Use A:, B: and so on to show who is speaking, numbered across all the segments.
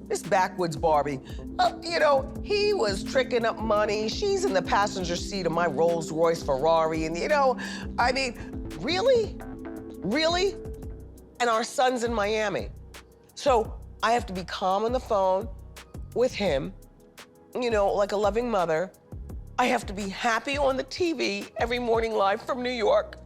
A: This backwoods Barbie, he was tricking up money. She's in the passenger seat of my Rolls Royce Ferrari. And really? Really? And our son's in Miami. So I have to be calm on the phone with him, like a loving mother. I have to be happy on the TV every morning live from New York.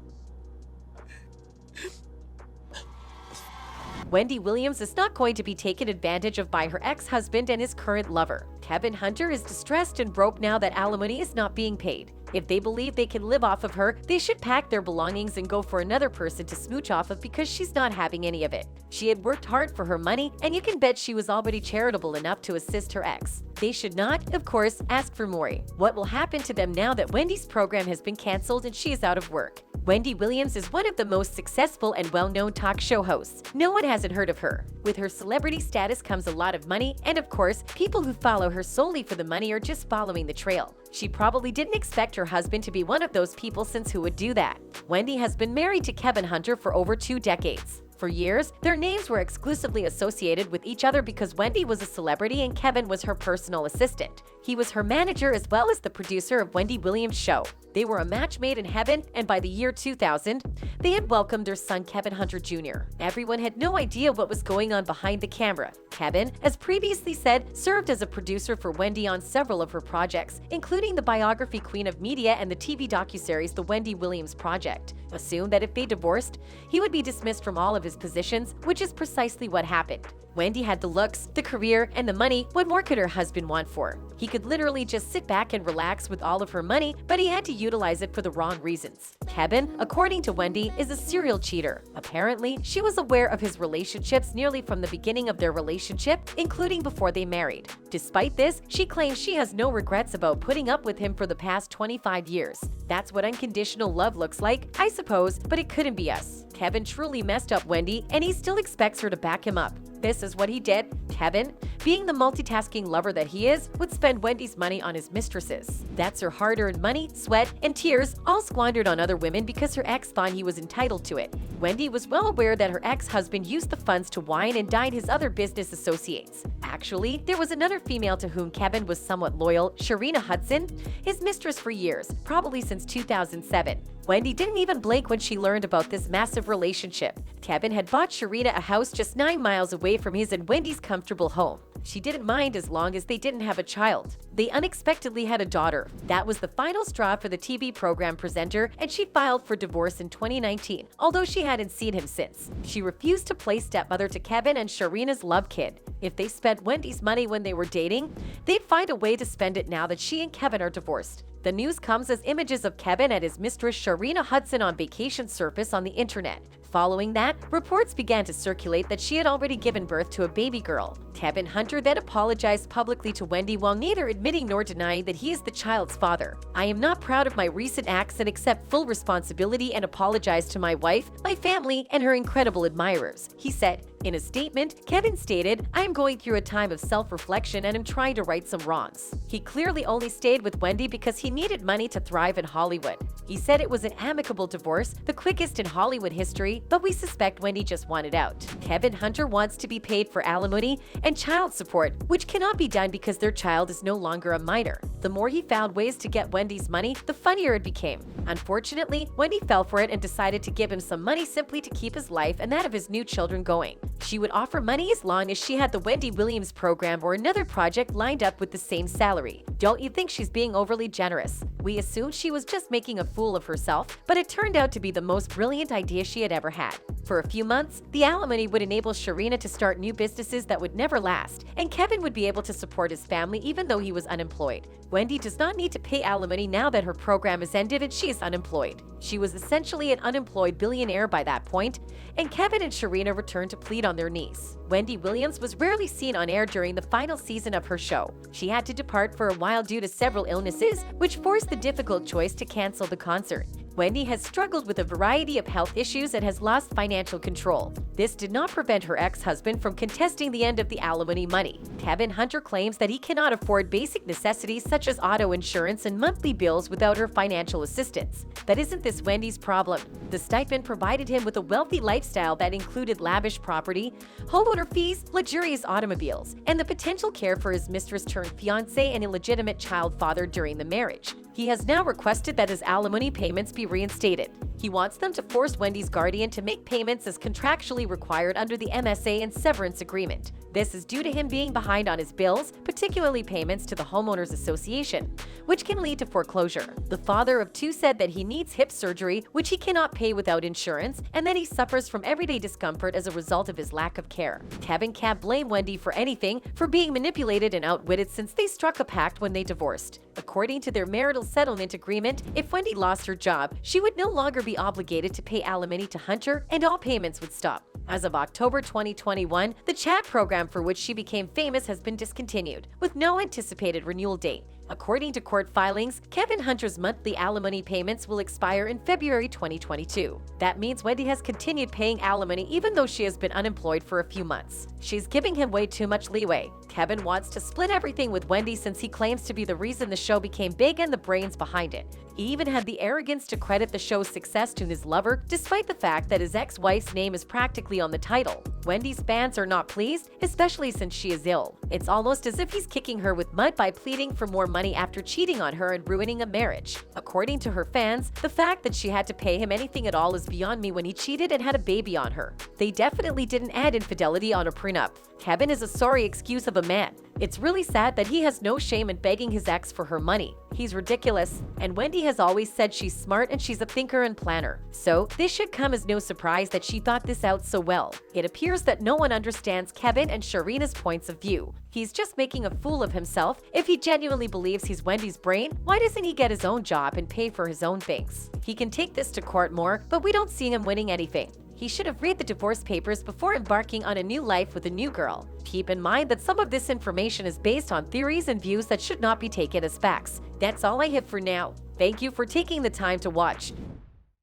B: Wendy Williams is not going to be taken advantage of by her ex-husband and his current lover. Kevin Hunter is distressed and broke now that alimony is not being paid. If they believe they can live off of her, they should pack their belongings and go for another person to smooch off of because she's not having any of it. She had worked hard for her money, and you can bet she was already charitable enough to assist her ex. They should not, of course, ask for more. What will happen to them now that Wendy's program has been canceled and she is out of work? Wendy Williams is one of the most successful and well-known talk show hosts. No one hasn't heard of her. With her celebrity status comes a lot of money, and of course, people who follow her solely for the money are just following the trail. She probably didn't expect her husband to be one of those people, since who would do that? Wendy has been married to Kevin Hunter for over 2 decades. For years, their names were exclusively associated with each other because Wendy was a celebrity and Kevin was her personal assistant. He was her manager as well as the producer of Wendy Williams' show. They were a match made in heaven, and by the year 2000, they had welcomed their son Kevin Hunter Jr. Everyone had no idea what was going on behind the camera. Kevin, as previously said, served as a producer for Wendy on several of her projects, including the biography Queen of Media and the TV docuseries The Wendy Williams Project. Assumed that if they divorced, he would be dismissed from all of his positions, which is precisely what happened. Wendy had the looks, the career, and the money. What more could her husband want for? He could literally just sit back and relax with all of her money, but he had to utilize it for the wrong reasons. Kevin, according to Wendy, is a serial cheater. Apparently, she was aware of his relationships nearly from the beginning of their relationship, including before they married. Despite this, she claims she has no regrets about putting up with him for the past 25 years. That's what unconditional love looks like, I suppose, but it couldn't be us. Kevin truly messed up Wendy, and he still expects her to back him up. This is what he did. Kevin, being the multitasking lover that he is, would spend Wendy's money on his mistresses. That's her hard-earned money, sweat, and tears, all squandered on other women because her ex thought he was entitled to it. Wendy was well aware that her ex-husband used the funds to wine and dine his other business associates. Actually, there was another female to whom Kevin was somewhat loyal, Sharina Hudson, his mistress for years, probably since 2007. Wendy didn't even blink when she learned about this massive relationship. Kevin had bought Sharina a house just 9 miles away from his and Wendy's comfortable home. She didn't mind as long as they didn't have a child. They unexpectedly had a daughter. That was the final straw for the TV program presenter, and she filed for divorce in 2019, although she hadn't seen him since. She refused to play stepmother to Kevin and Sharina's love kid. If they spent Wendy's money when they were dating, they'd find a way to spend it now that she and Kevin are divorced. The news comes as images of Kevin and his mistress Sharina Hudson on vacation surface on the internet. Following that, reports began to circulate that she had already given birth to a baby girl. Kevin Hunter then apologized publicly to Wendy while neither admitting nor denying that he is the child's father. "I am not proud of my recent acts and accept full responsibility and apologize to my wife, my family, and her incredible admirers," he said. In a statement, Kevin stated, "I am going through a time of self-reflection and am trying to right some wrongs." He clearly only stayed with Wendy because he needed money to thrive in Hollywood. He said it was an amicable divorce, the quickest in Hollywood history, but we suspect Wendy just wanted out. Kevin Hunter wants to be paid for alimony and child support, which cannot be done because their child is no longer a minor. The more he found ways to get Wendy's money, the funnier it became. Unfortunately, Wendy fell for it and decided to give him some money simply to keep his life and that of his new children going. She would offer money as long as she had the Wendy Williams program or another project lined up with the same salary. Don't you think she's being overly generous? We assumed she was just making a fool of herself, but it turned out to be the most brilliant idea she had ever had. For a few months, the alimony would enable Sharina to start new businesses that would never last, and Kevin would be able to support his family even though he was unemployed. Wendy does not need to pay alimony now that her program is ended and she is unemployed. She was essentially an unemployed billionaire by that point, and Kevin and Sharina returned to plead on their knees. Wendy Williams was rarely seen on air during the final season of her show. She had to depart for a while due to several illnesses, which forced the difficult choice to cancel the concert. Wendy has struggled with a variety of health issues and has lost financial control. This did not prevent her ex-husband from contesting the end of the alimony money. Kevin Hunter claims that he cannot afford basic necessities such as auto insurance and monthly bills without her financial assistance. But isn't this Wendy's problem? The stipend provided him with a wealthy lifestyle that included lavish property, homeowner fees, luxurious automobiles, and the potential care for his mistress-turned-fiancé and illegitimate child father during the marriage. He has now requested that his alimony payments be reinstated. He wants them to force Wendy's guardian to make payments as contractually required under the MSA and severance agreement. This is due to him being behind on his bills, particularly payments to the Homeowners Association, which can lead to foreclosure. The father of two said that he needs hip surgery, which he cannot pay without insurance, and that he suffers from everyday discomfort as a result of his lack of care. Kevin can't blame Wendy for anything, for being manipulated and outwitted since they struck a pact when they divorced. According to their marital settlement agreement, if Wendy lost her job, she would no longer be obligated to pay alimony to Hunter, and all payments would stop. As of October 2021, the chat program for which she became famous has been discontinued, with no anticipated renewal date. According to court filings, Kevin Hunter's monthly alimony payments will expire in February 2022. That means Wendy has continued paying alimony even though she has been unemployed for a few months. She's giving him way too much leeway. Kevin wants to split everything with Wendy since he claims to be the reason the show became big and the brains behind it. He even had the arrogance to credit the show's success to his lover, despite the fact that his ex-wife's name is practically on the title. Wendy's fans are not pleased, especially since she is ill. It's almost as if he's kicking her with mud by pleading for more money after cheating on her and ruining a marriage. According to her fans, the fact that she had to pay him anything at all is beyond me when he cheated and had a baby on her. They definitely didn't add infidelity on a prenup. Kevin is a sorry excuse of a man. It's really sad that he has no shame in begging his ex for her money. He's ridiculous, and Wendy has always said she's smart and she's a thinker and planner. So this should come as no surprise that she thought this out so well. It appears that no one understands Kevin and Sharina's points of view. He's just making a fool of himself. If he genuinely believes he's Wendy's brain, why doesn't he get his own job and pay for his own things? He can take this to court more, but we don't see him winning anything. He should have read the divorce papers before embarking on a new life with a new girl. Keep in mind that some of this information is based on theories and views that should not be taken as facts. That's all I have for now. Thank you for taking the time to watch.